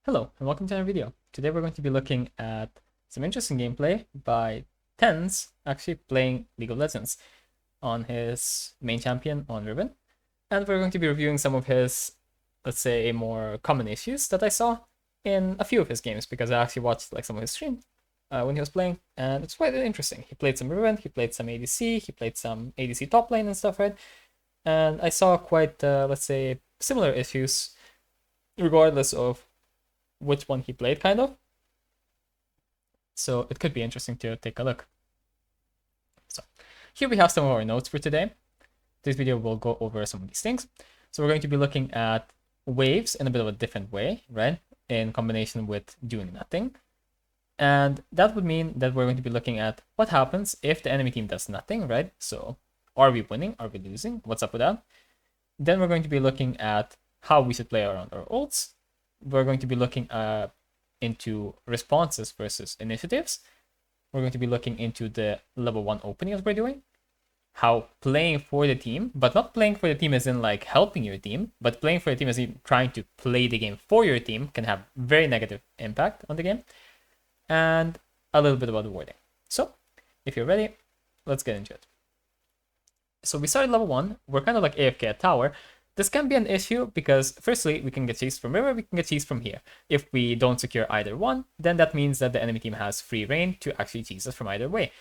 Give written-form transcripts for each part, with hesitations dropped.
Hello and welcome to another video. Today we're going to be looking at some interesting gameplay by Tenz actually playing League of Legends on his main champion on Riven. And we're going to be reviewing some of his, let's say, more common issues that I saw in a few of his games because I actually watched like some of his stream when he was playing, and it's quite interesting. He played some Riven, he played some ADC, he played some ADC top lane and stuff, right? And I saw quite, let's say, similar issues regardless of which one he played, kind of. So it could be interesting to take a look. So here we have some of our notes for today. This video will go over some of these things. So we're going to be looking at waves in a bit of a different way, right? In combination with doing nothing. And that would mean that we're going to be looking at what happens if the enemy team does nothing, right? So are we winning? Are we losing? What's up with that? Then we're going to be looking at how we should play around our ults. We're going to be looking into responses versus initiatives. We're going to be looking into the level 1 openings we're doing. How playing for the team, but not playing for the team as in like helping your team, but playing for the team as in trying to play the game for your team can have very negative impact on the game. And a little bit about the wording. So if you're ready, let's get into it. So we started level 1. We're kind of like AFK at tower. This can be an issue because, firstly, we can get chased from river, we can get chased from here. If we don't secure either one, then that means that the enemy team has free reign to actually chase us from either way.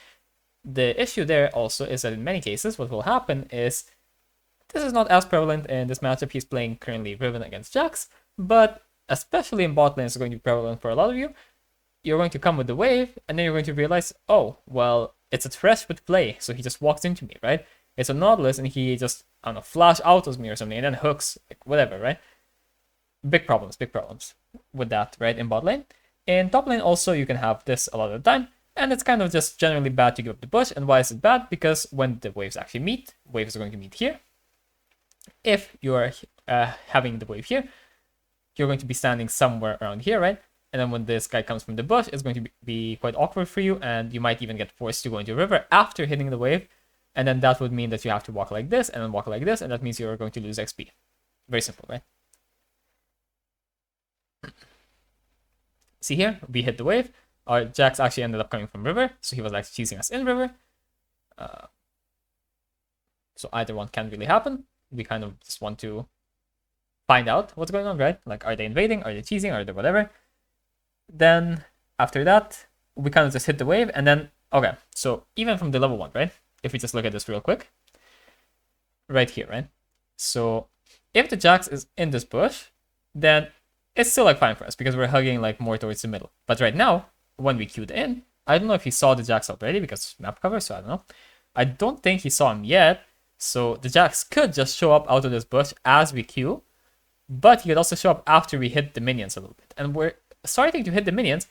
The issue there also is that in many cases, what will happen is, this is not as prevalent in this matchup. He's playing currently Riven against Jax, but especially in bot lane, it's going to be prevalent for a lot of you. You're going to come with the wave, and then you're going to realize, oh, well, it's a Thresh with play, so he just walks into me, right? It's a Nautilus, and he just, I don't know, flash autos me or something, and then hooks, like, whatever, right? Big problems with that, right, in bot lane. In top lane also, you can have this a lot of the time, and it's kind of just generally bad to give up the bush. And why is it bad? Because when the waves actually meet, waves are going to meet here. If you're having the wave here, you're going to be standing somewhere around here, right? And then when this guy comes from the bush, it's going to be quite awkward for you, and you might even get forced to go into a river after hitting the wave. And then that would mean that you have to walk like this, and then walk like this, and that means you're going to lose XP. Very simple, right? See here, we hit the wave. Our Jax actually ended up coming from river, so he was actually chasing us in river. So either one can really happen. We kind of just want to find out what's going on, right? Like, are they invading? Are they cheesing? Are they whatever? Then after that, we kind of just hit the wave, and then, okay, so even from the level 1, right? If we just look at this real quick, right here, right? So if the Jax is in this bush, then it's still like fine for us because we're hugging like more towards the middle. But right now, when we queued in, I don't know if he saw the Jax already because map cover, so I don't know. I don't think he saw him yet, so the Jax could just show up out of this bush as we queue, but he could also show up after we hit the minions a little bit. And we're starting to hit the minions,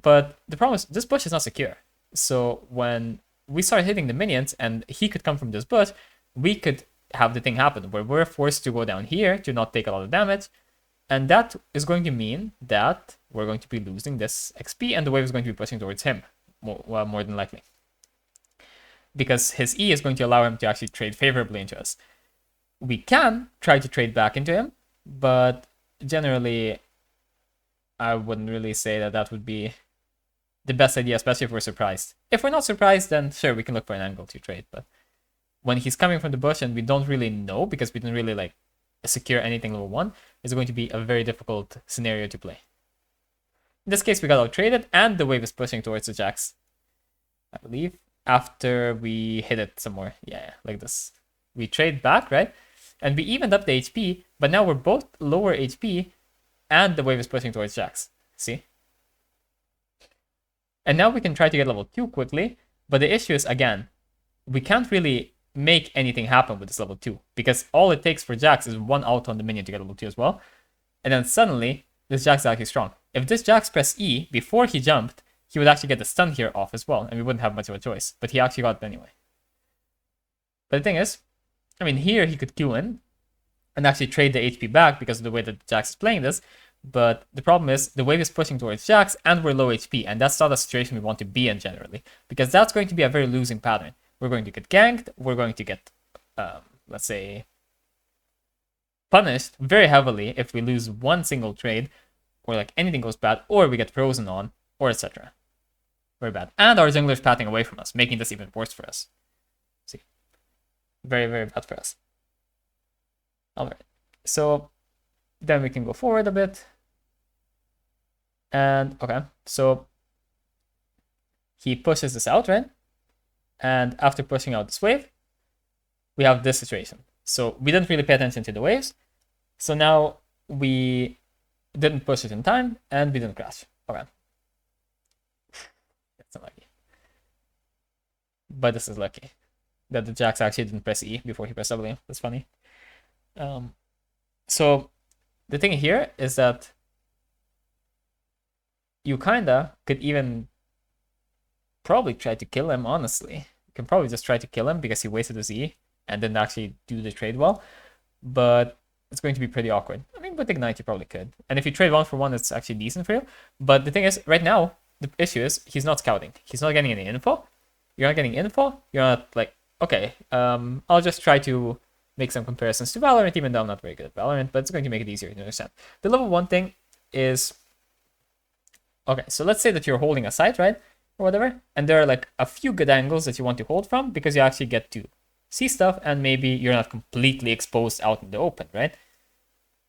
but the problem is this bush is not secure. So when we start hitting the minions and he could come from this bush, we could have the thing happen where we're forced to go down here to not take a lot of damage. And that is going to mean that we're going to be losing this XP, and the wave is going to be pushing towards him, more than likely. Because his E is going to allow him to actually trade favorably into us. We can try to trade back into him, but generally, I wouldn't really say that that would be the best idea, especially if we're surprised. If we're not surprised, then sure, we can look for an angle to trade. But when he's coming from the bush and we don't really know because we didn't really like secure anything level 1, it's going to be a very difficult scenario to play. In this case, we got out traded, and the wave is pushing towards the Jax, I believe, after we hit it somewhere. Yeah, like this. We trade back, right? And we evened up the HP, but now we're both lower HP, and the wave is pushing towards Jax. See? And now we can try to get level 2 quickly, but the issue is, again, we can't really make anything happen with this level 2, because all it takes for Jax is one auto on the minion to get level 2 as well. And then suddenly, this Jax is actually strong. If this Jax pressed E before he jumped, he would actually get the stun here off as well, and we wouldn't have much of a choice. But he actually got it anyway. But the thing is, I mean, here he could queue in and actually trade the HP back because of the way that Jax is playing this. But the problem is the wave is pushing towards Jax and we're low HP, and that's not a situation we want to be in generally, because that's going to be a very losing pattern. We're going to get ganked, we're going to get, let's say, punished very heavily if we lose one single trade, or like anything goes bad, or we get frozen on, or etc. Very bad. And our jungler is pathing away from us, making this even worse for us. See, very, very bad for us. All right, so then we can go forward a bit. And okay, so he pushes this out, right? And after pushing out this wave, we have this situation. So we didn't really pay attention to the waves. So now we didn't push it in time and we didn't crash. Okay. That's unlucky. But this is lucky that the Jax actually didn't press E before he pressed W. That's funny. So the thing here is that you kinda could even probably try to kill him, honestly. You can probably just try to kill him because he wasted his E and didn't actually do the trade well. But it's going to be pretty awkward. I mean, with Ignite, you probably could. And if you trade 1-for-1, it's actually decent for you. But the thing is, right now, the issue is he's not scouting. He's not getting any info. You're not getting info. You're not like, okay, I'll just try to make some comparisons to Valorant, even though I'm not very good at Valorant, but it's going to make it easier to understand. The level 1 thing is, okay, so let's say that you're holding a site, right? Or whatever. And there are like a few good angles that you want to hold from because you actually get to see stuff and maybe you're not completely exposed out in the open, right?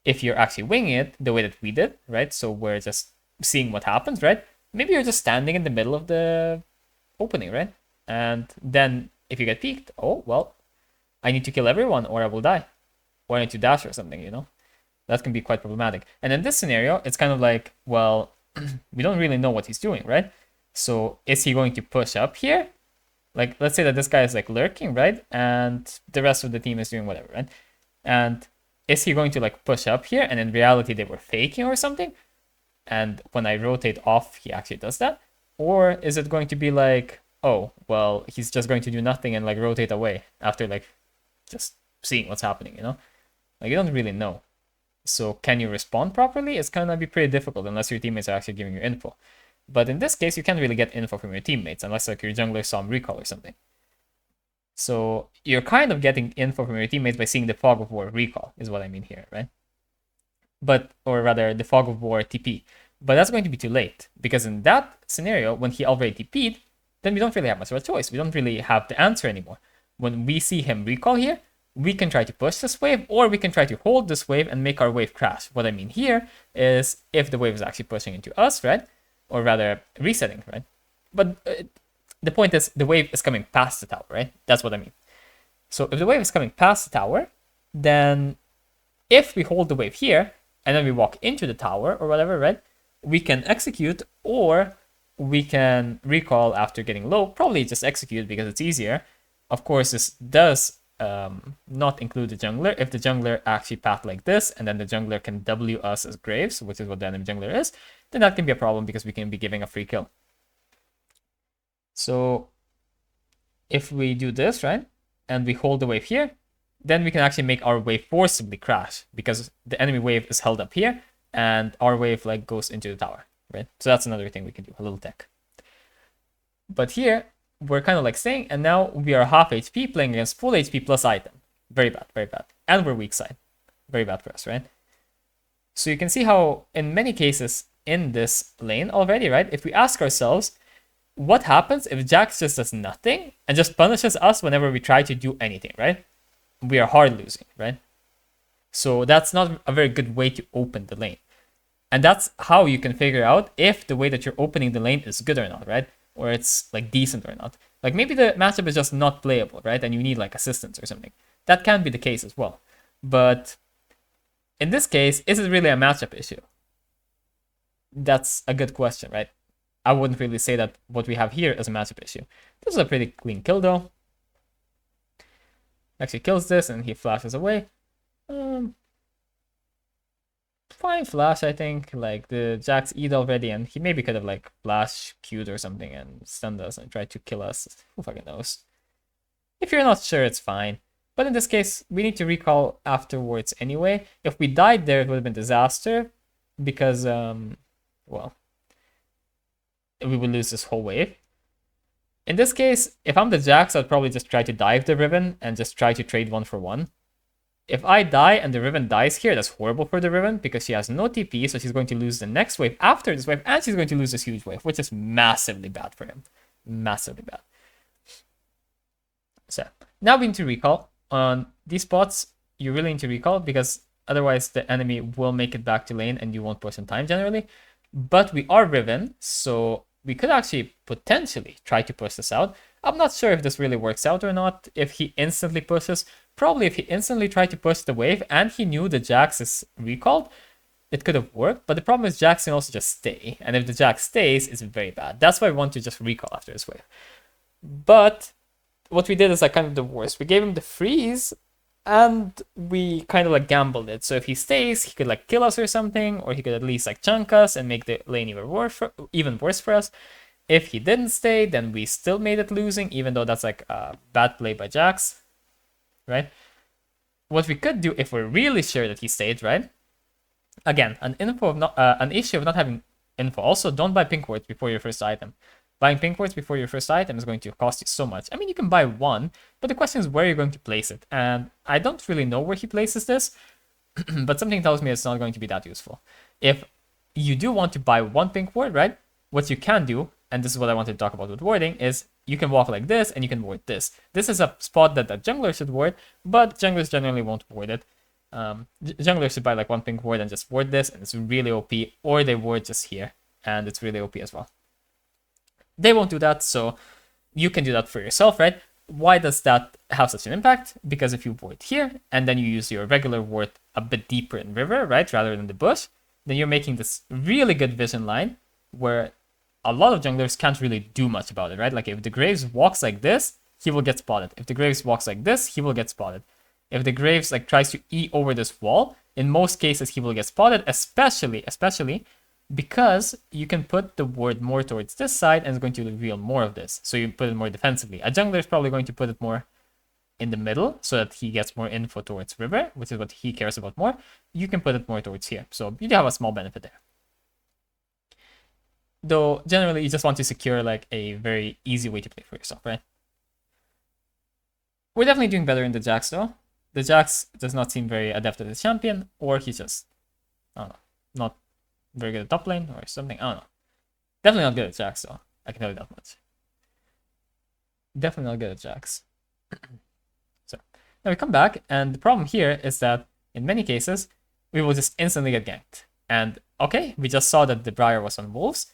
If you're actually winging it the way that we did, right? So we're just seeing what happens, right? Maybe you're just standing in the middle of the opening, right? And then if you get peeked, oh, well, I need to kill everyone or I will die. Or I need to dash or something, you know? That can be quite problematic. And in this scenario, it's kind of like, well, we don't really know what he's doing, right? So is he going to push up here? Like, let's say that this guy is like lurking, right? And the rest of the team is doing whatever, right? And is he going to like push up here? And in reality, they were faking or something. And when I rotate off, he actually does that. Or is it going to be like, oh, well, he's just going to do nothing and like rotate away after like just seeing what's happening, you know? Like, you don't really know. So can you respond properly? It's gonna be pretty difficult unless your teammates are actually giving you info. But in this case, you can't really get info from your teammates unless like your jungler saw him recall or something. So you're kind of getting info from your teammates by seeing the Fog of War recall, is what I mean here, right? But, or rather, the Fog of War TP. But that's going to be too late, because in that scenario, when he already TP'd, then we don't really have much of a choice. We don't really have the answer anymore. When we see him recall here, we can try to push this wave, or we can try to hold this wave and make our wave crash. What I mean here is if the wave is actually pushing into us, right? Or rather, resetting, right? But the point is, the wave is coming past the tower, right? That's what I mean. So if the wave is coming past the tower, then if we hold the wave here, and then we walk into the tower or whatever, right? We can execute, or we can recall after getting low. Probably just execute because it's easier. Of course, this does not include the jungler. If the jungler actually path like this, and then the jungler can W us as Graves, which is what the enemy jungler is, then that can be a problem because we can be giving a free kill. So if we do this, right, and we hold the wave here, then we can actually make our wave forcibly crash because the enemy wave is held up here and our wave like goes into the tower, right? So that's another thing we can do, a little tech. But here, we're kind of like staying, and now we are half HP playing against full HP plus item. Very bad, very bad. And we're weak side. Very bad for us, right? So you can see how in many cases in this lane already, right? If we ask ourselves, what happens if Jax just does nothing and just punishes us whenever we try to do anything, right? We are hard losing, right? So that's not a very good way to open the lane. And that's how you can figure out if the way that you're opening the lane is good or not, right? Or it's like decent or not. Like maybe the matchup is just not playable, right? And you need like assistance or something. That can be the case as well. But in this case, is it really a matchup issue? That's a good question, right? I wouldn't really say that what we have here is a matchup issue. This is a pretty clean kill though. Actually kills this and he flashes away. Fine flash, I think. Like the Jax E'd already, and he maybe could have like flash Q'd or something and stunned us and tried to kill us. Who fucking knows? If you're not sure, it's fine. But in this case, we need to recall afterwards anyway. If we died there, it would have been disaster because, well, we would lose this whole wave. In this case, if I'm the Jax, I'd probably just try to dive the Riven and just try to trade 1-for-1. If I die and the Riven dies here, that's horrible for the Riven because she has no TP, so she's going to lose the next wave after this wave, and she's going to lose this huge wave, which is massively bad for him. Massively bad. So now we need to recall. On these spots, you really need to recall because otherwise the enemy will make it back to lane and you won't push in time generally. But we are Riven, so we could actually potentially try to push this out. I'm not sure if this really works out or not. If he instantly pushes, probably if he instantly tried to push the wave and he knew the Jax is recalled, it could have worked. But the problem is Jax can also just stay. And if the Jax stays, it's very bad. That's why we want to just recall after this wave. But what we did is like kind of the worst. We gave him the freeze and we kind of like gambled it. So if he stays, he could like kill us or something, or he could at least like chunk us and make the lane even worse for us. If he didn't stay, then we still made it losing, even though that's like a bad play by Jax, right? What we could do if we're really sure that he stayed, right? Again, an issue of not having info. Also, don't buy pink wards before your first item. Buying pink wards before your first item is going to cost you so much. I mean, you can buy one, but the question is where you're going to place it. And I don't really know where he places this, but something tells me it's not going to be that useful. If you do want to buy one pink ward, right? What you can do, and this is what I wanted to talk about with warding, is you can walk like this and you can ward this. This is a spot that the jungler should ward, but junglers generally won't ward it. Junglers should buy like one pink ward and just ward this, and it's really OP, or they ward just here, and it's really OP as well. They won't do that, so you can do that for yourself, right? Why does that have such an impact? Because if you ward here, and then you use your regular ward a bit deeper in river, right, rather than the bush, then you're making this really good vision line where a lot of junglers can't really do much about it, right? Like if the Graves walks like this, he will get spotted. If the Graves walks like this, he will get spotted. If the Graves like tries to E over this wall, in most cases he will get spotted, especially because you can put the ward more towards this side and it's going to reveal more of this. So you put it more defensively. A jungler is probably going to put it more in the middle so that he gets more info towards river, which is what he cares about more. You can put it more towards here. So you do have a small benefit there. Though generally you just want to secure like a very easy way to play for yourself, right? We're definitely doing better in the Jax though. The Jax does not seem very adept at the champion, or he's just, I don't know, not very good at top lane or something. I don't know. Definitely not good at Jax though. I can tell you that much. Definitely not good at Jax. So now we come back, and the problem here is that in many cases we will just instantly get ganked. And okay, we just saw that the Briar was on wolves,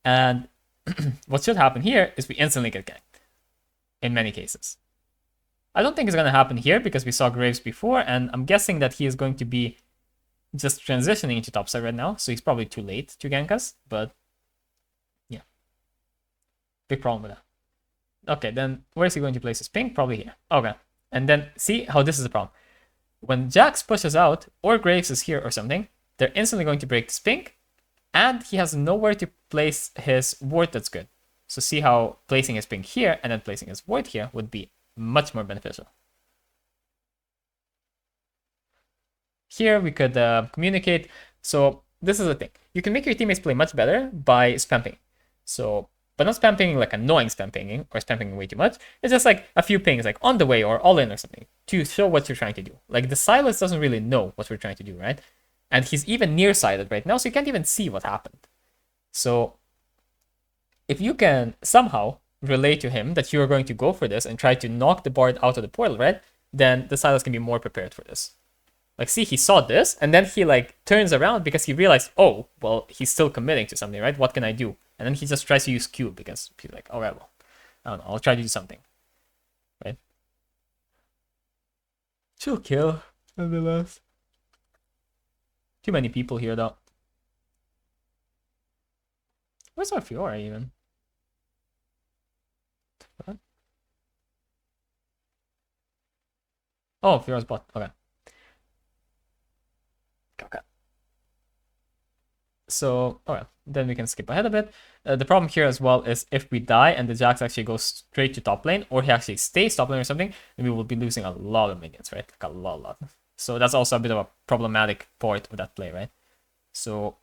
and what should happen here is we instantly get ganked. In many cases. I don't think it's gonna happen here because we saw Graves before, and I'm guessing that he is going to be just transitioning into topside right now, so he's probably too late to gank us, but yeah. Big problem with that. Okay, then where is he going to place his ping? Probably here. Okay, and then see how this is a problem. When Jax pushes out, or Graves is here or something, they're instantly going to break this ping, and he has nowhere to place his ward that's good. So see how placing his ping here and then placing his ward here would be much more beneficial. Here we could communicate. So this is the thing. You can make your teammates play much better by spam pinging. So, but not spam pinging like annoying spam pinging or spam pinging way too much. It's just like a few pings like on the way or all in or something to show what you're trying to do. Like the Silas doesn't really know what we're trying to do, right? And he's even nearsighted right now, so you can't even see what happened. So if you can somehow relay to him that you're going to go for this and try to knock the Bard out of the portal, right? Then the Silas can be more prepared for this. Like, see, he saw this, and then he, like, turns around because he realized, oh, well, he's still committing to something, right? What can I do? And then he just tries to use Q because he's like, all right, well, I don't know, I'll try to do something, right? Chill kill, nonetheless. Too many people here, though. Where's our Fiora, even? What? Oh, Fiora's bot, okay. Okay. So, okay, then we can skip ahead a bit. The problem here as well is if we die and the Jax actually goes straight to top lane, or he actually stays top lane or something, then we will be losing a lot of minions, right? Like a lot. So that's also a bit of a problematic part of that play, right? So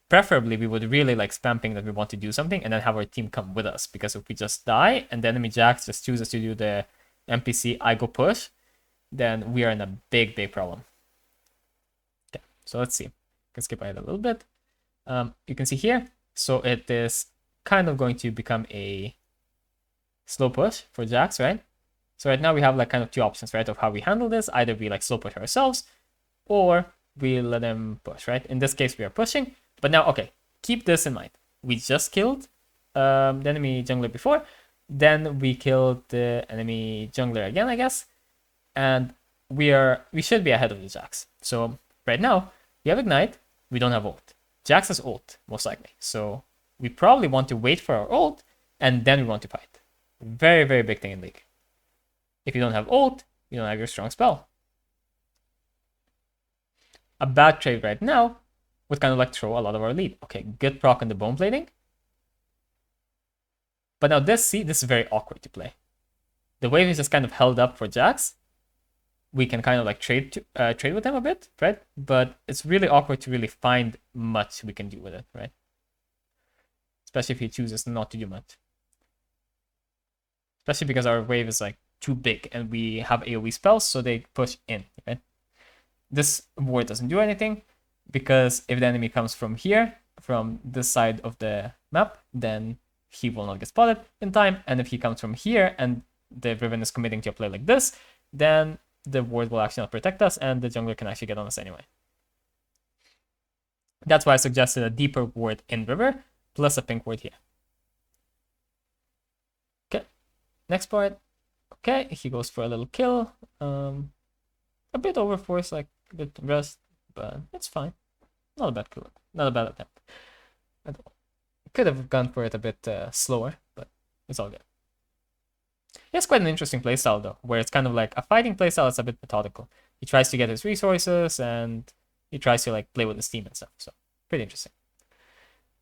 preferably we would really like spam ping that we want to do something and then have our team come with us, because if we just die and the enemy Jax just chooses to do the NPC I go push, then we are in a big, big problem. Okay, so let's see. I can skip ahead a little bit. You can see here, so it is kind of going to become a slow push for Jax, right? So right now we have like kind of two options, right, of how we handle this. Either we like slow push ourselves, or we let him push, right? In this case, we are pushing. But now, okay, keep this in mind. We just killed the enemy jungler before. Then we killed the enemy jungler again, I guess. And we should be ahead of the Jax. So right now, we have Ignite. We don't have ult. Jax has ult, most likely. So we probably want to wait for our ult, and then we want to fight. Very, very big thing in League. If you don't have ult, you don't have your strong spell. A bad trade right now would kind of like throw a lot of our lead. Okay, good proc on the bone plating. But now this is very awkward to play. The wave is just kind of held up for Jax. We can kind of like trade with him a bit, right? But it's really awkward to really find much we can do with it, right? Especially if he chooses not to do much. Especially because our wave is like too big and we have AoE spells, so they push in, right? This ward doesn't do anything because if the enemy comes from here, from this side of the map, then he will not get spotted in time. And if he comes from here and the Riven is committing to a play like this, then the ward will actually not protect us and the jungler can actually get on us anyway. That's why I suggested a deeper ward in river plus a pink ward here. Okay, next part. Okay, he goes for a little kill. A bit overforce, like a bit rest, but it's fine. Not a bad kill, not a bad attempt at all. Could have gone for it a bit slower, but it's all good. He has quite an interesting playstyle though, where it's kind of like a fighting playstyle that's a bit methodical. He tries to get his resources and he tries to like play with his team and stuff. So pretty interesting.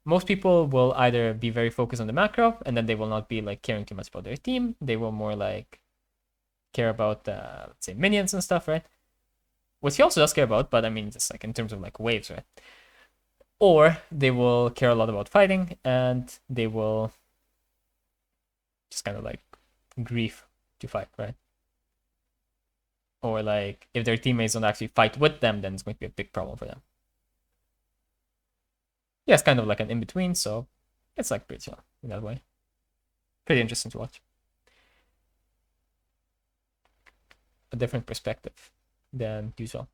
Most people will either be very focused on the macro and then they will not be like caring too much about their team. They will more like care about let's say minions and stuff, right? Which he also does care about, but I mean just like in terms of like waves, right? Or they will care a lot about fighting and they will just kind of like grief to fight, right? Or like if their teammates don't actually fight with them, then it's going to be a big problem for them. Yeah, it's kind of like an in-between, so it's like pretty chill in that way. Pretty interesting to watch. A different perspective than usual.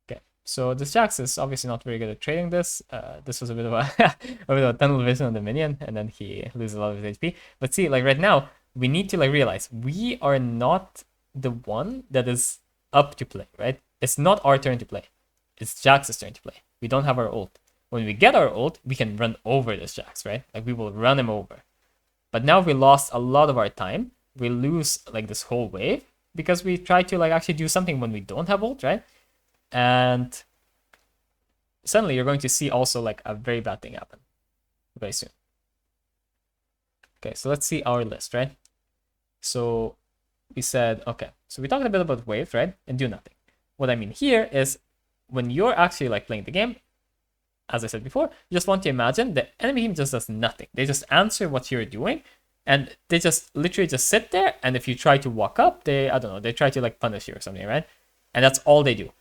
Okay, so this Jax is obviously not very good at trading this. This was a bit of a a bit of a tunnel vision on the minion, and then he loses a lot of his HP. But see, like right now, we need to like realize we are not the one that is up to play, right? It's not our turn to play. It's Jax's turn to play. We don't have our ult. When we get our ult, we can run over this Jax, right? Like we will run him over. But now we lost a lot of our time. We lose like this whole wave because we try to like actually do something when we don't have ult, right? And suddenly you're going to see also like a very bad thing happen very soon. Okay, so let's see our list, right? So we said, okay, so we talked a bit about waves, right? And do nothing. What I mean here is when you're actually like playing the game, as I said before, you just want to imagine the enemy team just does nothing. They just answer what you're doing and they just literally just sit there. And if you try to walk up, they, I don't know, they try to like punish you or something, right? And that's all they do.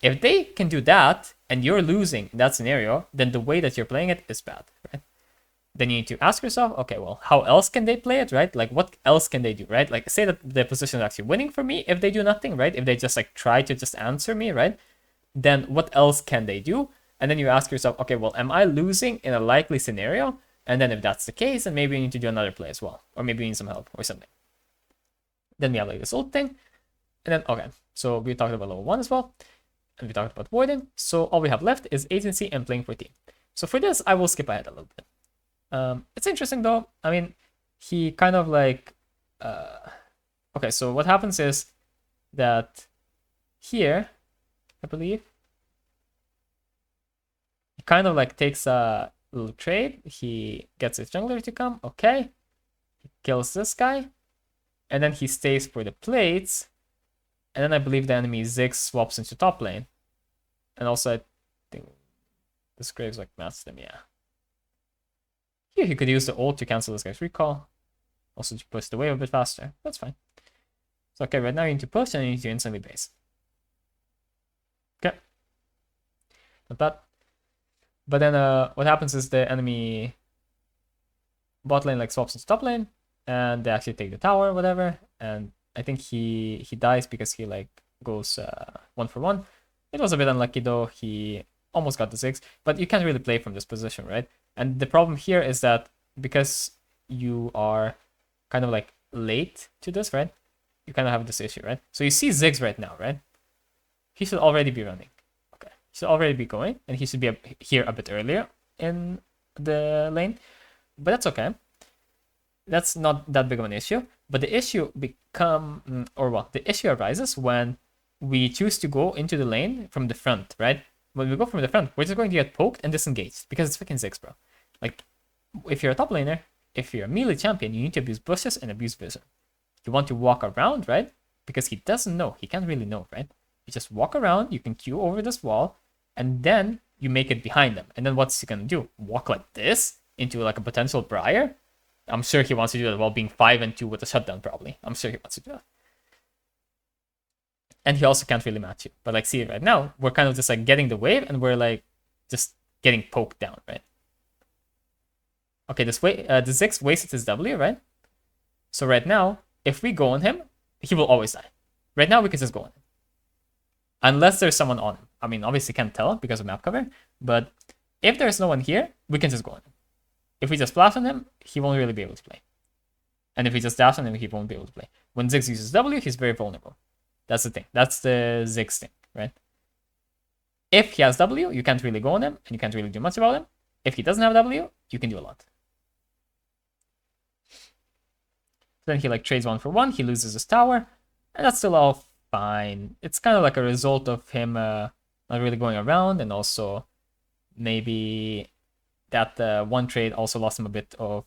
If they can do that and you're losing in that scenario, then the way that you're playing it is bad, right? Then you need to ask yourself, okay, well, how else can they play it, right? Like, what else can they do, right? Like, say that the position is actually winning for me if they do nothing, right? If they just like try to just answer me, right? Then what else can they do? And then you ask yourself, okay, well, am I losing in a likely scenario? And then if that's the case, then maybe you need to do another play as well. Or maybe you need some help or something. Then we have like this old thing. And then, okay, so we talked about level 1 as well. And we talked about warding. So all we have left is agency and playing for team. So for this, I will skip ahead a little bit. It's interesting though. I mean, he kind of like... okay, so what happens is that here, I believe, kind of like takes a little trade. He gets his jungler to come. Okay. He kills this guy. And then he stays for the plates. And then I believe the enemy Ziggs swaps into top lane. And also I think this Graves like matched them, yeah. Here he could use the ult to cancel this guy's recall. Also to push the wave a bit faster. That's fine. So okay, right now you need to push and you need to instantly base. Okay. Not bad. But then what happens is the enemy bot lane like swaps into top lane, and they actually take the tower, whatever. And I think he dies because he like goes 1-for-1. It was a bit unlucky though. He almost got the 6, but you can't really play from this position, right? And the problem here is that because you are kind of like late to this, right? You kind of have this issue, right? So you see Ziggs right now, right? He should already be running. Okay, he should already be going, and he should be here a bit earlier in the lane. But that's okay. That's not that big of an issue. But the issue the issue arises when we choose to go into the lane from the front, right? When we go from the front, we're just going to get poked and disengaged because it's freaking Ziggs, bro. Like, if you're a top laner, if you're a melee champion, you need to abuse bushes and abuse vision. You want to walk around, right? Because he doesn't know. He can't really know, right? You just walk around, you can queue over this wall, and then you make it behind them. And then what's he gonna do? Walk like this into like a potential Briar? I'm sure he wants to do that while being 5-2 with a shutdown, probably. I'm sure he wants to do that. And he also can't really match you. But like, see right now, we're kind of just like getting the wave and we're like just getting poked down, right? Okay, the Ziggs wasted his W, right? So right now, if we go on him, he will always die. Right now, we can just go on him. Unless there's someone on him. I mean, obviously can't tell because of map cover, but if there's no one here, we can just go on him. If we just flash on him, he won't really be able to play. And if we just dash on him, he won't be able to play. When Ziggs uses W, he's very vulnerable. That's the thing. That's the Ziggs thing, right? If he has W, you can't really go on him, and you can't really do much about him. If he doesn't have W, you can do a lot. Then he like trades 1-for-1, he loses his tower, and that's still all fine. It's kind of like a result of him not really going around, and also maybe that one trade also lost him a bit of,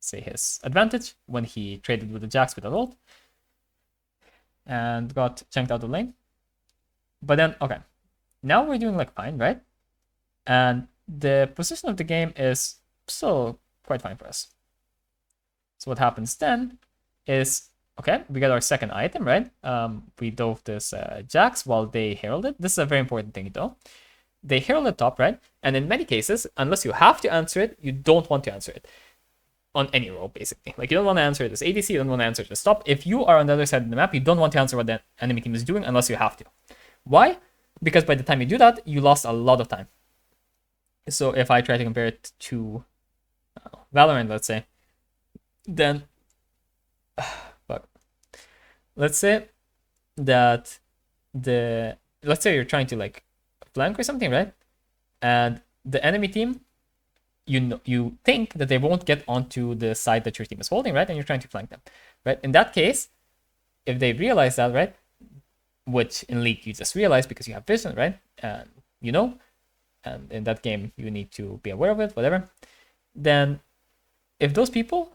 say, his advantage when he traded with the Jax with a ult and got chunked out of the lane. But then, okay, now we're doing like fine, right? And the position of the game is still quite fine for us. So what happens then is, okay, we got our second item, right? We dove this Jax while they heralded. This is a very important thing though. They heralded top, right? And in many cases, unless you have to answer it, you don't want to answer it on any role, basically. Like, you don't want to answer it as ADC, you don't want to answer it as top. If you are on the other side of the map, you don't want to answer what the enemy team is doing unless you have to. Why? Because by the time you do that, you lost a lot of time. So if I try to compare it to Valorant, let's say, then let's say that let's say you're trying to like flank or something, right? And the enemy team, you think that they won't get onto the side that your team is holding, right? And you're trying to flank them, right? In that case, if they realize that, right, which in League you just realize because you have vision, right? And you know, and in that game you need to be aware of it, whatever. Then if those people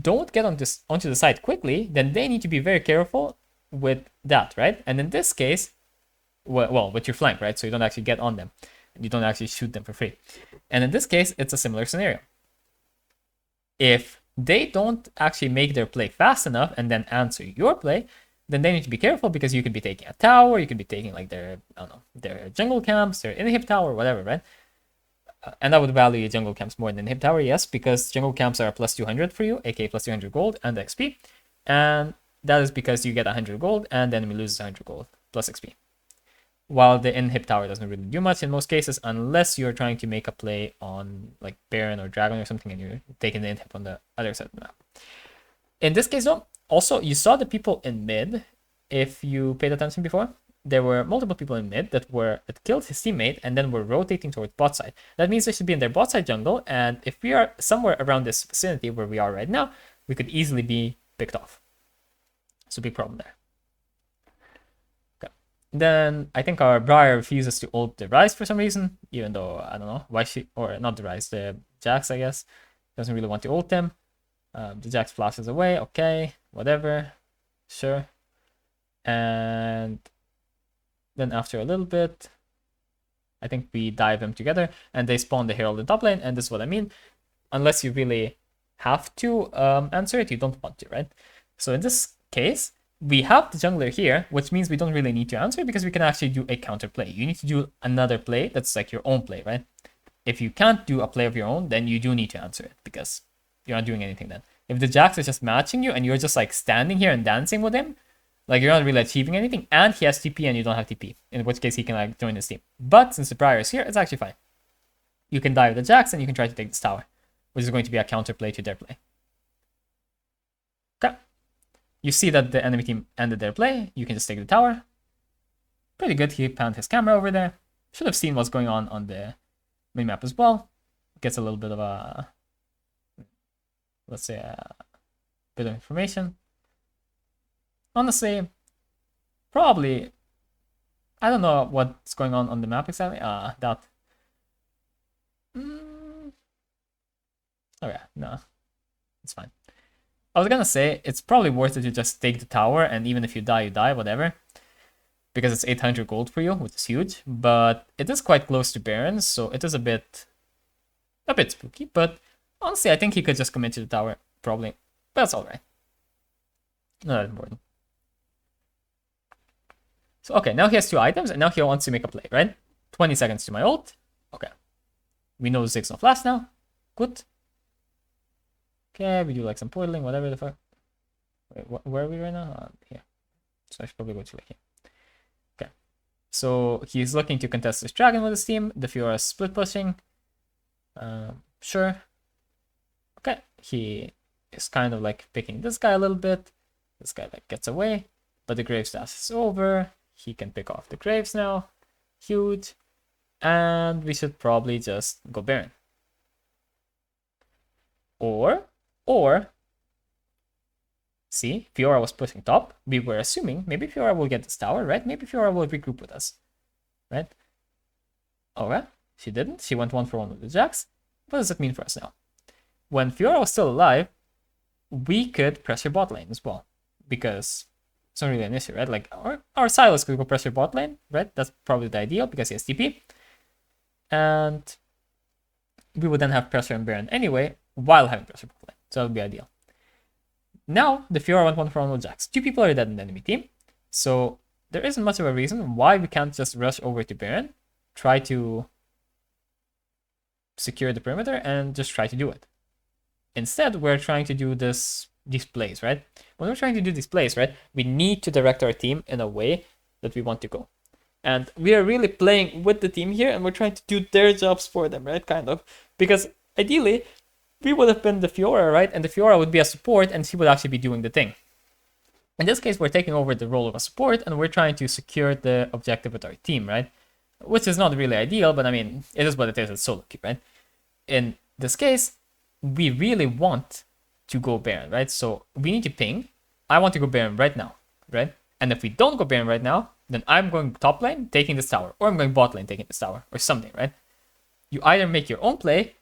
don't get onto the side quickly, then they need to be very careful with that, right? And in this case, well, with your flank, right? So you don't actually get on them. You don't actually shoot them for free. And in this case, it's a similar scenario. If they don't actually make their play fast enough and then answer your play, then they need to be careful because you could be taking a tower, you could be taking like their, I don't know, their jungle camps, their inhib tower, whatever, right? And I would value jungle camps more than inhib tower, yes, because jungle camps are plus 200 for you, aka plus 200 gold and XP. And that is because you get 100 gold and the enemy loses 100 gold plus XP. While the inhib tower doesn't really do much in most cases, unless you're trying to make a play on like Baron or Dragon or something and you're taking the inhib on the other side of the map. In this case though, also you saw the people in mid, if you paid attention before, there were multiple people in mid that killed his teammate and then were rotating towards bot side. That means they should be in their bot side jungle, and if we are somewhere around this vicinity where we are right now, we could easily be picked off. So big problem there. Then I think our Briar refuses to ult the Ryze for some reason, even though I don't know why or not the Ryze, the Jax, I guess, doesn't really want to ult them. The Jax flashes away, okay, whatever, sure. And then after a little bit, I think we dive them together and they spawn the Herald in top lane, and this is what I mean. Unless you really have to answer it, you don't want to, right? So in this case, we have the jungler here, which means we don't really need to answer because we can actually do a counterplay. You need to do another play that's like your own play, right? If you can't do a play of your own, then you do need to answer it because you're not doing anything then. If the Jax is just matching you and you're just like standing here and dancing with him, like you're not really achieving anything, and he has TP and you don't have TP, in which case he can like join his team. But since the Briar is here, it's actually fine. You can die with the Jax and you can try to take this tower, which is going to be a counterplay to their play. Okay. You see that the enemy team ended their play. You can just take the tower. Pretty good. He panned his camera over there. Should have seen what's going on the minimap as well. Gets a little bit of a, let's say, a bit of information. Honestly, probably, I don't know what's going on the map exactly. That. Okay, no, it's fine. I was gonna say it's probably worth it to just take the tower, and even if you die, whatever, because it's 800 gold for you, which is huge. But it is quite close to Baron, so it is a bit spooky. But honestly, I think he could just commit to the tower, probably. But that's all right. Not that important. So okay, now he has 2 items, and now he wants to make a play, right? 20 seconds to my ult. Okay, we know the 6 no flash now. Good. Okay, we do like some portaling, whatever the fuck. Wait, where are we right now? Here. So I should probably go to like here. Okay. So he's looking to contest this dragon with his team. The Fiora is split pushing. Sure. Okay. He is kind of like picking this guy a little bit. This guy like gets away. But the Graves dash is over. He can pick off the Graves now. Huge. And we should probably just go Baron. Or, see, Fiora was pushing top. We were assuming maybe Fiora will get this tower, right? Maybe Fiora will regroup with us, right? Alright, she didn't. She went 1-for-1 with the Jax. What does it mean for us now? When Fiora was still alive, we could pressure bot lane as well, because it's not really an issue, right? Like, our Silas could go pressure bot lane, right? That's probably the ideal because he has TP. And we would then have pressure on Baron anyway, while having pressure bot lane. So that would be ideal. Now, the Fiora went 1-for-1 with Jax. 2 people are dead in the enemy team. So there isn't much of a reason why we can't just rush over to Baron, try to secure the perimeter, and just try to do it. Instead, we're trying to do these plays, right? When we're trying to do these plays, right, we need to direct our team in a way that we want to go. And we are really playing with the team here, and we're trying to do their jobs for them, right? Kind of. Because ideally, we would have been the Fiora, right? And the Fiora would be a support, and she would actually be doing the thing. In this case, we're taking over the role of a support, and we're trying to secure the objective with our team, right? Which is not really ideal, but I mean, it is what it is. It's solo queue, right? In this case, we really want to go Baron, right? So we need to ping. I want to go Baron right now, right? And if we don't go Baron right now, then I'm going top lane, taking this tower, or I'm going bot lane, taking this tower, or something, right? You either make your own play,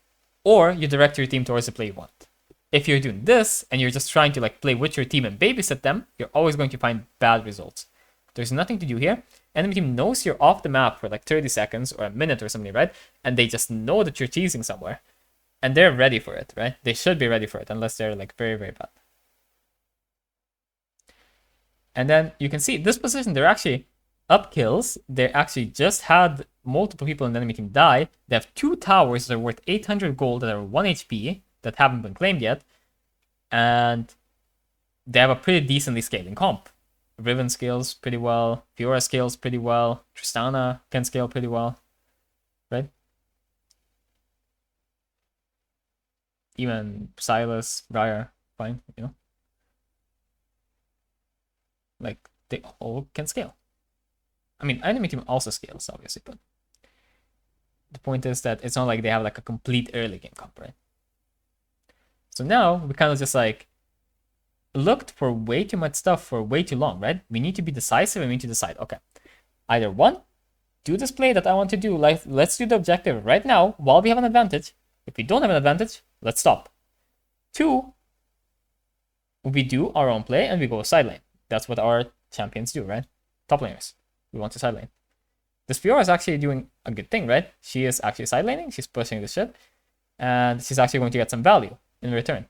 or you direct your team towards the play you want. If you're doing this, and you're just trying to like play with your team and babysit them, you're always going to find bad results. There's nothing to do here. Enemy team knows you're off the map for like 30 seconds or a minute or something, right? And they just know that you're teasing somewhere. And they're ready for it, right? They should be ready for it, unless they're like very, very bad. And then you can see this position, they're actually up kills. They actually just had multiple people in the enemy team die. They have 2 towers that are worth 800 gold that are 1 HP that haven't been claimed yet. And they have a pretty decently scaling comp. Riven scales pretty well. Fiora scales pretty well. Tristana can scale pretty well. Right? Even Silas, Briar, fine, you know? Like, they all can scale. I mean, enemy team also scales, obviously, but the point is that it's not like they have like a complete early game comp, right? So now we kind of just like looked for way too much stuff for way too long, right? We need to be decisive and we need to decide, okay, either one, do this play that I want to do, like let's do the objective right now while we have an advantage. If we don't have an advantage, let's stop. 2, we do our own play and we go side lane. That's what our champions do, right? Top laners. We want to side lane. This Fiora is actually doing a good thing, right? She is actually side laning. She's pushing the shit. And she's actually going to get some value in return.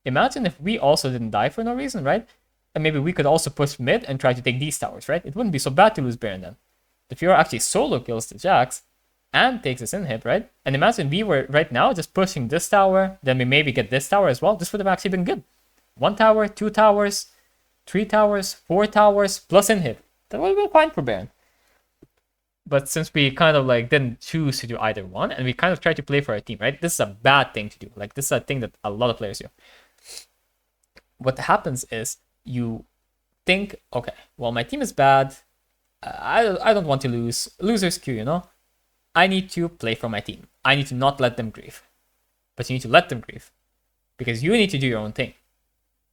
Imagine if we also didn't die for no reason, right? and maybe we could also push mid and try to take these towers, right? It wouldn't be so bad to lose Baron then. The Fiora actually solo kills the Jax and takes this inhib, right? And imagine we were right now just pushing this tower, then we maybe get this tower as well. This would have actually been good. 1 tower, 2 towers, 3 towers, 4 towers, plus inhib. That would have been fine for Baron. But since we kind of like didn't choose to do either one, and we kind of tried to play for our team, right? This is a bad thing to do. Like, this is a thing that a lot of players do. What happens is you think, okay, well, my team is bad. I don't want to lose. Losers queue, you know? I need to play for my team. I need to not let them grieve. But you need to let them grieve. Because you need to do your own thing.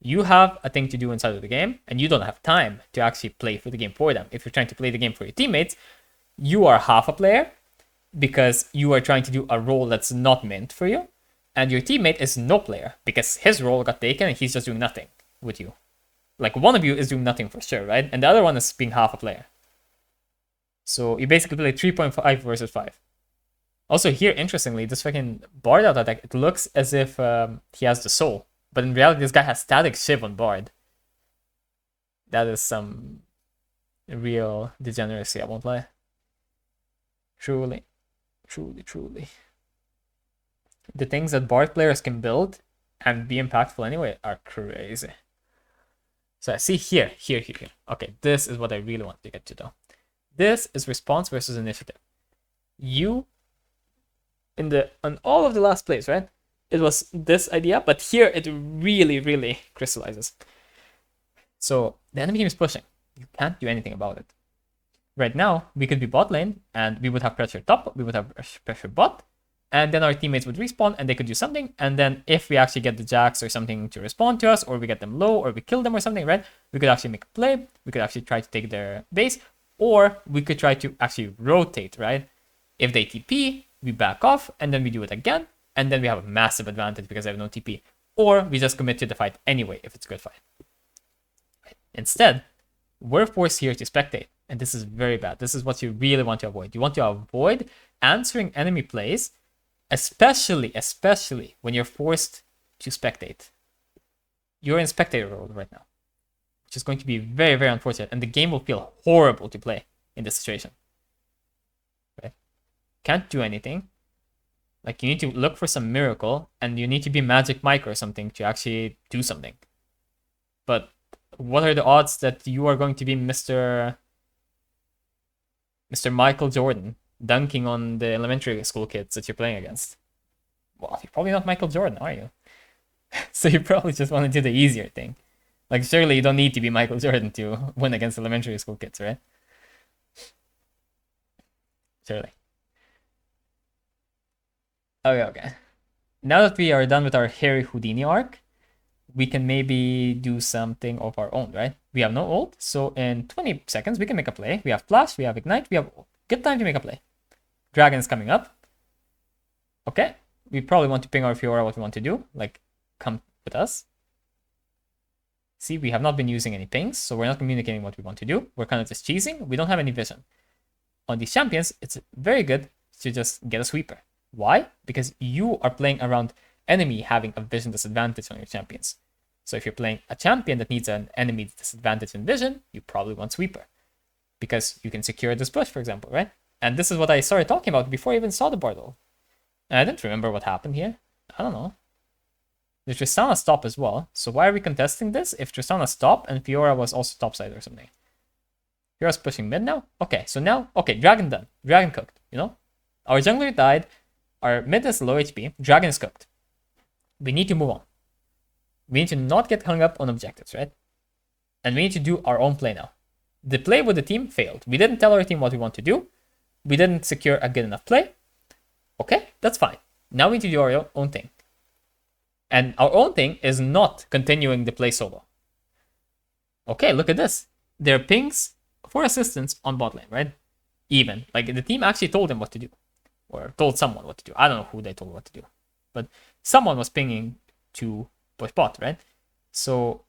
You have a thing to do inside of the game, and you don't have time to actually play for the game for them. If you're trying to play the game for your teammates, you are half a player because you are trying to do a role that's not meant for you. And your teammate is no player because his role got taken and he's just doing nothing with you. Like, one of you is doing nothing for sure, right? And the other one is being half a player. So you basically play 3.5 versus 5. Also here, interestingly, this fucking Bard out attack, it looks as if he has the soul. But in reality, this guy has static Shiv on Bard. That is some real degeneracy, I won't lie. Truly. Truly. The things that Bard players can build and be impactful anyway are crazy. So I see here. Okay, this is what I really want to get to though. This is response versus initiative. You, on all of the last plays, right? It was this idea, but here it really crystallizes. So the enemy team is pushing. You can't do anything about it. Right now, we could be bot lane, and we would have pressure top, we would have pressure bot, and then our teammates would respawn, and they could do something, and then if we actually get the Jax or something to respond to us, or we get them low, or we kill them or something, right? We could actually make a play, we could actually try to take their base, or we could try to actually rotate, right? If they TP, we back off, and then we do it again, and then we have a massive advantage because I have no TP. Or we just commit to the fight anyway if it's a good fight. Instead, we're forced here to spectate, and this is very bad. This is what you really want to avoid. You want to avoid answering enemy plays, especially when you're forced to spectate. You're in spectator role right now, which is going to be very unfortunate, and the game will feel horrible to play in this situation. Right? Can't do anything. Like, you need to look for some miracle, and you need to be Magic Mike or something to actually do something. But what are the odds that you are going to be Mr. Michael Jordan dunking on the elementary school kids that you're playing against? Well, you're probably not Michael Jordan, are you? So you probably just want to do the easier thing. Like, surely you don't need to be Michael Jordan to win against elementary school kids, right? Surely. Okay. Now that we are done with our Harry Houdini arc, we can maybe do something of our own, right? We have no ult, so in 20 seconds, we can make a play. We have flash, we have ignite, we have ult. Good time to make a play. Dragon is coming up. Okay. We probably want to ping our Fiora what we want to do. Like, come with us. See, we have not been using any pings, so we're not communicating what we want to do. We're kind of just cheesing. We don't have any vision. On these champions, it's very good to just get a sweeper. Why? Because you are playing around enemy having a vision disadvantage on your champions. So if you're playing a champion that needs an enemy disadvantage in vision, you probably want sweeper. Because you can secure this bush, for example, right? And this is what I started talking about before I even saw the Bardol. And I didn't remember what happened here. I don't know. The Tristana stop as well. So why are we contesting this if Tristana stopped and Fiora was also topside or something? Fiora's pushing mid now? Okay, so now, okay, Dragon done. Dragon cooked, you know? Our jungler died. Our mid is low HP. Dragon is cooked. We need to move on. We need to not get hung up on objectives, right? And we need to do our own play now. The play with the team failed. We didn't tell our team what we want to do. We didn't secure a good enough play. Okay, that's fine. Now we need to do our own thing. And our own thing is not continuing the play solo. Okay, look at this. There are pings for assistance on bot lane, right? Even. Like, the team actually told them what to do. Or told someone what to do. I don't know who they told what to do. But someone was pinging to push bot, right? So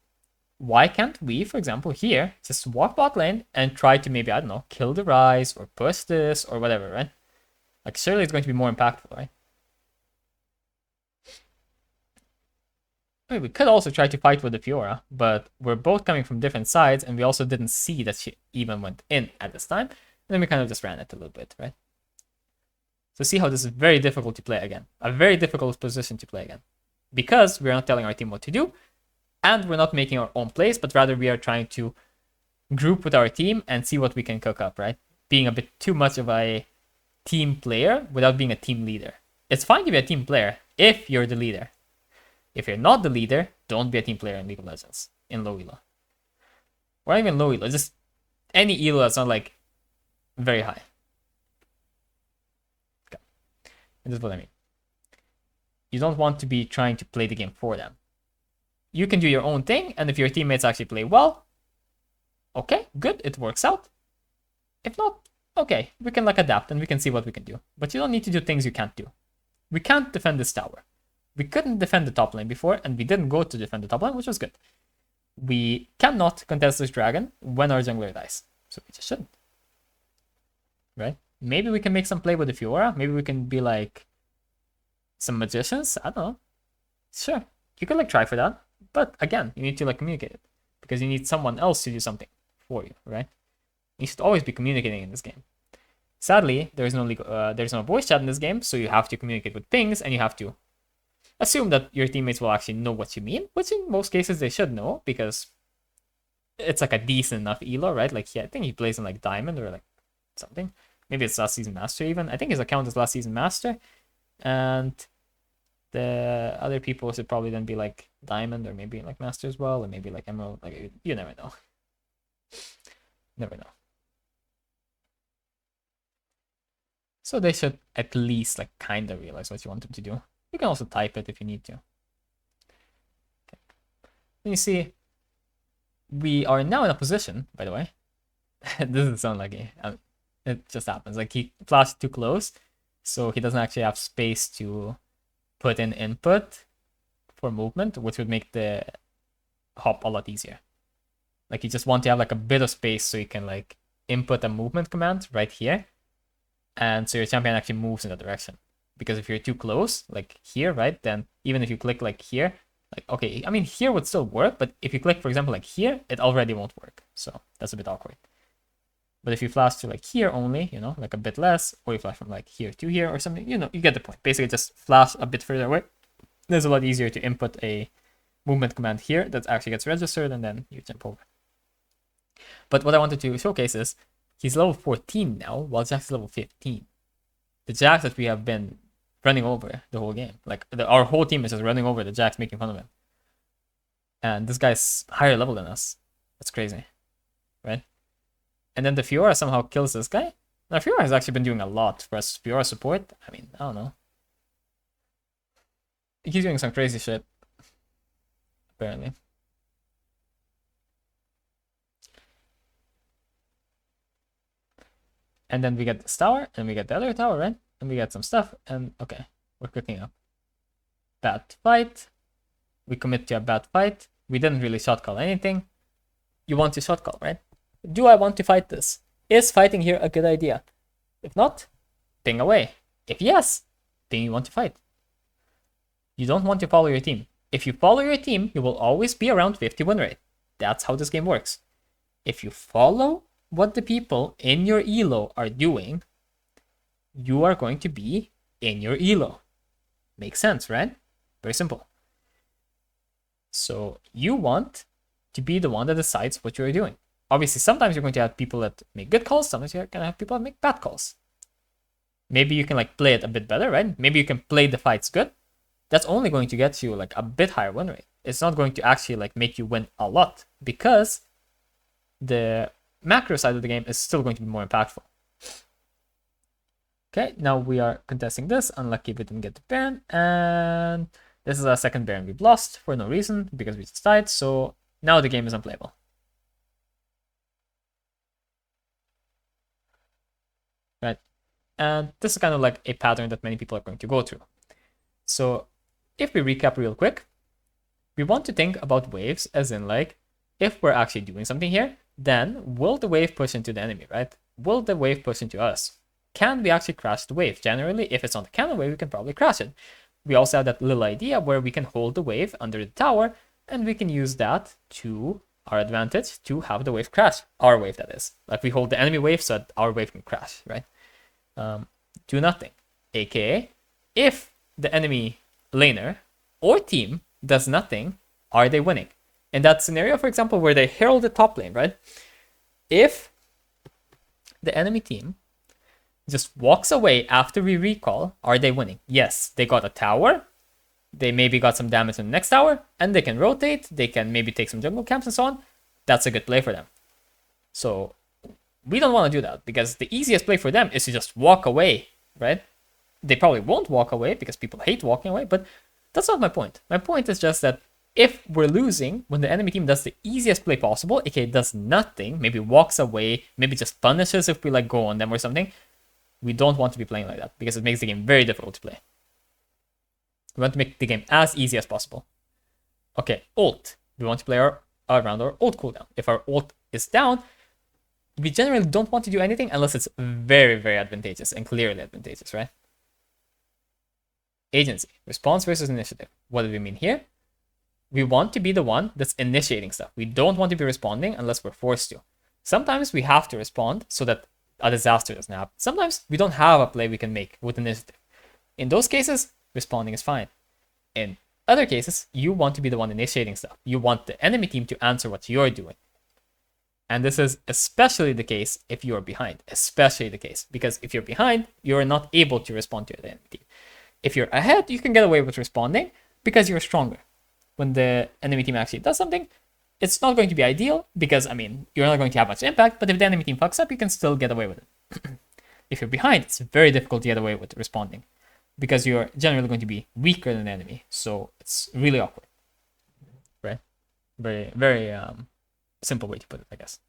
why can't we, for example, here, just walk bot lane and try to maybe, I don't know, kill the Rise or push this or whatever, right? Like, surely it's going to be more impactful, right? I mean, we could also try to fight with the Fiora, but we're both coming from different sides, and we also didn't see that she even went in at this time. And then we kind of just ran it a little bit, right? So see how this is very difficult to play again. A very difficult position to play again. Because we're not telling our team what to do, and we're not making our own plays, but rather we are trying to group with our team and see what we can cook up, right? Being a bit too much of a team player without being a team leader. It's fine to be a team player if you're the leader. If you're not the leader, don't be a team player in League of Legends, in low elo. Or even low elo, just any elo that's not like very high. Okay. And this is what I mean. You don't want to be trying to play the game for them. You can do your own thing, and if your teammates actually play well, okay, good, it works out. If not, okay, we can like adapt and we can see what we can do. But you don't need to do things you can't do. We can't defend this tower. We couldn't defend the top lane before, and we didn't go to defend the top lane, which was good. We cannot contest this dragon when our jungler dies. So we just shouldn't. Right? Maybe we can make some play with the Fiora. Maybe we can be like some magicians. I don't know. Sure. You could like try for that. But again, you need to like communicate it. Because you need someone else to do something for you, right? You should always be communicating in this game. Sadly, there's no voice chat in this game, so you have to communicate with things, and you have to assume that your teammates will actually know what you mean, which in most cases they should know, because it's like a decent enough elo, right? Like, yeah, I think he plays in like Diamond or like something. Maybe it's last season Master even. I think his account is last season Master. And the other people should probably then be like Diamond or maybe like Master as well, or maybe like Emerald. Like, you never know. Never know. So they should at least like kind of realize what you want them to do. You can also type it if you need to. Okay. Then you see, we are now in a position, by the way. This doesn't sound like it just happens. Like he flashed too close, so he doesn't actually have space to put in input for movement, which would make the hop a lot easier. Like you just want to have like a bit of space so you can like input a movement command right here. And so your champion actually moves in that direction. Because if you're too close, like here, right, then even if you click like here, like, okay, I mean, here would still work, but if you click, for example, like here, it already won't work. So that's a bit awkward. But if you flash to like here only, you know, like a bit less, or you flash from like here to here or something, you know, you get the point. Basically just flash a bit further away. It's a lot easier to input a movement command here that actually gets registered, and then you jump over. But what I wanted to showcase is, he's level 14 now, while Jack's level 15. The Jax that we have been running over the whole game. Like, our whole team is just running over the Jax, making fun of him. And this guy's higher level than us. That's crazy. Right? And then the Fiora somehow kills this guy. Now, Fiora has actually been doing a lot for us. Fiora support, I mean, I don't know. He's doing some crazy shit. Apparently. And then we get this tower, and we get the other tower, right? And we get some stuff, and okay, we're cooking up. Bad fight. We commit to a bad fight. We didn't really shot call anything. You want to shot call, right? Do I want to fight this? Is fighting here a good idea? If not, ping away. If yes, then you want to fight. You don't want to follow your team. If you follow your team, you will always be around 50 win rate. That's how this game works. If you follow what the people in your elo are doing, you are going to be in your elo. Makes sense, right? Very simple. So you want to be the one that decides what you're doing. Obviously, sometimes you're going to have people that make good calls, sometimes you're going to have people that make bad calls. Maybe you can like play it a bit better, right? Maybe you can play the fights good. That's only going to get you like a bit higher win rate. It's not going to actually like make you win a lot, because the macro side of the game is still going to be more impactful. Okay, now we are contesting this. Unlucky we didn't get the Baron, and this is our second Baron we've lost for no reason, because we just died, so now the game is unplayable. Right, and this is kind of like a pattern that many people are going to go through. So if we recap real quick, we want to think about waves as in like, if we're actually doing something here, then will the wave push into the enemy, right? Will the wave push into us? Can we actually crash the wave? Generally, if it's on the cannon wave, we can probably crash it. we also have that little idea where we can hold the wave under the tower, and we can use that to our advantage to have the wave crash. Our wave, that is. Like we hold the enemy wave so that our wave can crash, right? Do nothing. AKA, if the enemy laner or team does nothing, are they winning? In that scenario, for example, where they herald the top lane, right? If the enemy team just walks away after we recall, are they winning? Yes, they got a tower. They maybe got some damage on the next tower, and they can rotate. They can maybe take some jungle camps and so on. That's a good play for them. So we don't want to do that, because the easiest play for them is to just walk away, right? They probably won't walk away because people hate walking away, but that's not my point. My point is just that if we're losing when the enemy team does the easiest play possible, aka does nothing, maybe walks away, maybe just punishes if we like go on them or something, we don't want to be playing like that, because it makes the game very difficult to play. We want to make the game as easy as possible. Okay, ult. We want to play around our ult cooldown. If our ult is down, we generally don't want to do anything unless it's very, very advantageous and clearly advantageous, right? Agency. Response versus initiative. What do we mean here? We want to be the one that's initiating stuff. We don't want to be responding unless we're forced to. Sometimes we have to respond so that a disaster doesn't happen. Sometimes we don't have a play we can make with initiative. In those cases, responding is fine. In other cases, you want to be the one initiating stuff. You want the enemy team to answer what you're doing. And this is especially the case if you're behind. Especially the case. Because if you're behind, you're not able to respond to the enemy team. If you're ahead, you can get away with responding because you're stronger. When the enemy team actually does something, it's not going to be ideal because, I mean, you're not going to have much impact, but if the enemy team fucks up, you can still get away with it. If you're behind, it's very difficult to get away with responding because you're generally going to be weaker than the enemy. So it's really awkward, right? Very, very simple way to put it, I guess.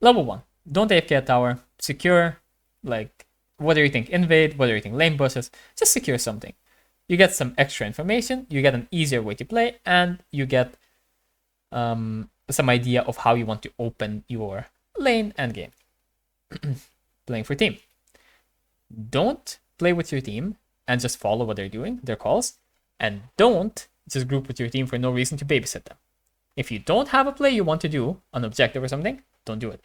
Level 1, don't AFK a tower, secure, like, whether you think invade, whether you think lane bushes, just secure something. You get some extra information, you get an easier way to play, and you get some idea of how you want to open your lane and game. Playing for team. Don't play with your team and just follow what they're doing, their calls, and don't just group with your team for no reason to babysit them. If you don't have a play you want to do, an objective or something, don't do it.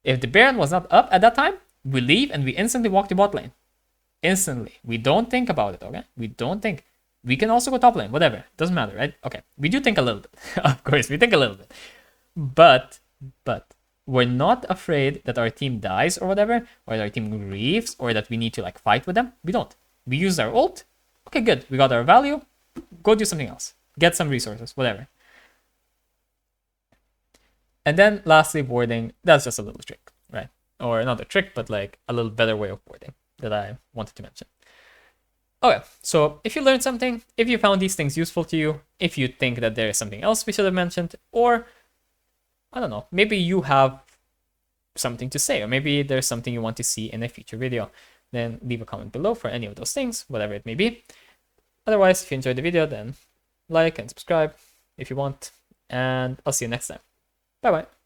If the Baron was not up at that time, we leave and we instantly walk to bot lane. Instantly. We don't think about it, okay? We don't think. We can also go top lane, whatever. Doesn't matter, right? Okay. We do think a little bit. Of course, we think a little bit. But we're not afraid that our team dies or whatever, or that our team grieves, or that we need to like fight with them. We don't. We use our ult. Okay, good. We got our value. Go do something else. Get some resources, whatever. And then lastly, boarding. That's just a little trick, right? Or not a trick, but like a little better way of boarding that I wanted to mention. Okay, so if you learned something, if you found these things useful to you, if you think that there is something else we should have mentioned, or I don't know, maybe you have something to say, or maybe there's something you want to see in a future video, then leave a comment below for any of those things, whatever it may be. Otherwise, if you enjoyed the video, then like and subscribe if you want, and I'll see you next time. Bye bye.